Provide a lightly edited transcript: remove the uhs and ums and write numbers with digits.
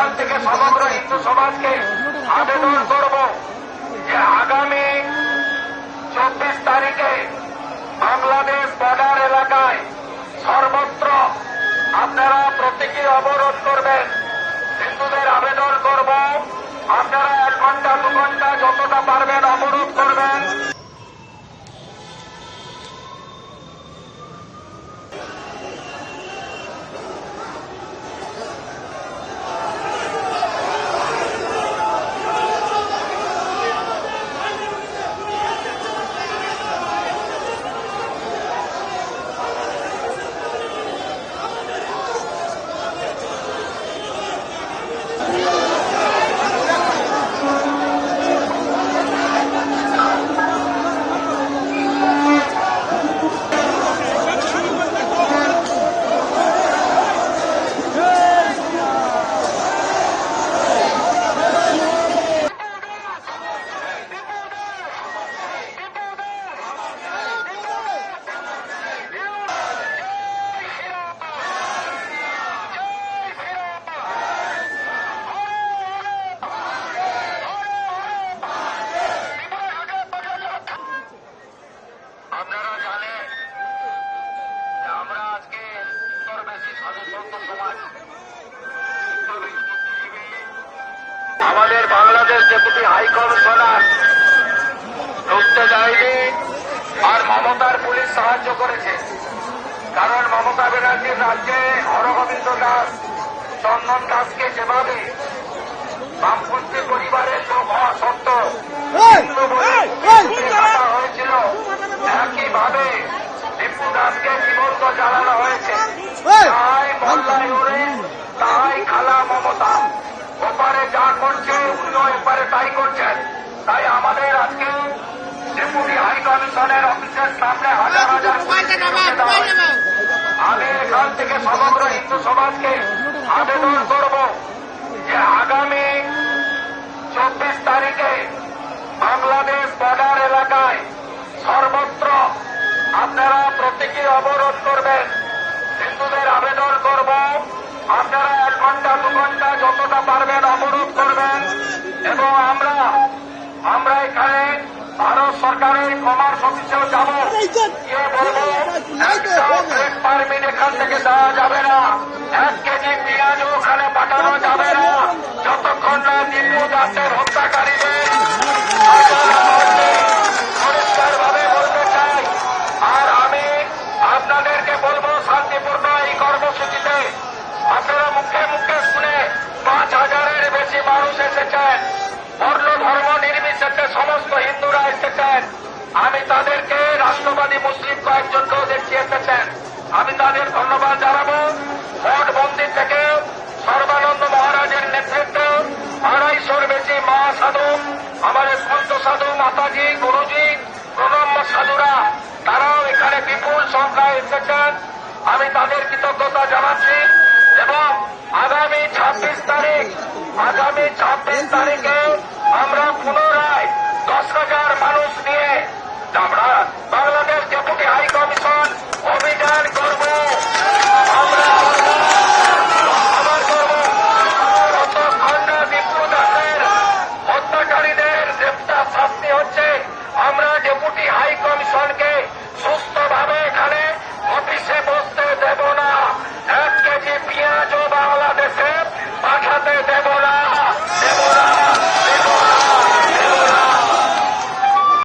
এখান থেকে সমগ্র হিন্দু সমাজকে আবেদন করব যে আগামী 24 তারিখে বাংলাদেশ বর্ডার এলাকায় সর্বত্র আপনারা প্রতীকী অবরোধ করবেন। হিন্দুদের আবেদন করব আপনারা 1 ঘন্টা 2 ঘন্টা যতটা পারবেন অবরোধ করবেন। আপনারা জানেন যে আমরা আজকে উত্তরবেশী সাধুসন্ত সমাজ আমাদের বাংলাদেশ ডেপুটি হাই কমিশনার ঢুকতে যায়নি আর মমতার পুলিশ সাহায্য করেছে। কারণ মমতা ব্যানার্জির রাজ্যে হরগোবিন্দ দাস, চন্দন দাসকে যেভাবে বামপন্থী পরিবারের লোক হওয়া সত্ত্বেও হয়েছিল, একইভাবে দীপু দাসকে জীবন্ত জ্বালানো হয়েছে। তাই মল্লাই ওরে তাই খালা মমতা ওপারে যা করছে উনিও এপারে তাই করছেন। তাই আমাদের আজকে ডেপুটি হাই কমিশনের অফিসের সামনে হাজার হাজার আমি এখান থেকে সমগ্র হিন্দু সমাজকে আবেদন করব যে আগামী 24 তারিখে বাংলাদেশ বর্ডার এলাকায় সর্বত্র আপনারা প্রতীকী অবরোধ করবেন। হিন্দুদের আবেদন করব আপনারা 1 ঘন্টা 2 ঘন্টা যতটা পারবেন অবরোধ করবেন। এবং আমরা এখানে ভারত সরকারের কমার্স অফিসেও যাব, গিয়ে বলবো পারমিট এখান থেকে দেওয়া যাবে না, 1 কেজি পেঁয়াজও ওখানে পাঠানো যাবে না যতক্ষণ না দীপু দাসের হত্যাকারীদের পরিষ্কারভাবে বলতে চাই। আর আমি আপনাদেরকে বলবো শান্তিপূর্ণ এই কর্মসূচিতে আপনারা মুখে মুখে শুনে 5,000-এর বেশি মানুষ এসেছেন, বর্ণ ধর্ম নির্বিশেষে সমস্ত হিন্দুরা এসেছেন। আমি তাদেরকে রাষ্ট্রবাদী মুসলিম কয়েকজনকেও দেখছি এসেছেন, আমি তাদের ধন্যবাদ জানাবো। মঠ মন্দির থেকে সর্বানন্দ মহারাজের নেতৃত্বে 250-র বেশি মহাসাধু, আমাদের সন্ত সাধু, মাতাজি, গুরুজি, প্রণম্য সাধুরা তারাও এখানে বিপুল সংখ্যায় এসেছেন। আমি তাদের কৃতজ্ঞতা জানাচ্ছি। এবং আগামী 26 তারিখে আমরা পুনরায় 10,000 মানুষ নিয়ে আমরা বাংলাদেশ ডেপুটি হাই কমিশন অভিযান করব। আমরা যতক্ষণ না দীপু দাসের হত্যাকারীদের গ্রেপ্তার শাস্তি হচ্ছে, আমরা ডেপুটি হাই কমিশনকে সুস্থভাবে এখানে অফিসে বসতে দেব না, 1 কেজি পেঁয়াজও বাংলাদেশে পাঠাতে দেব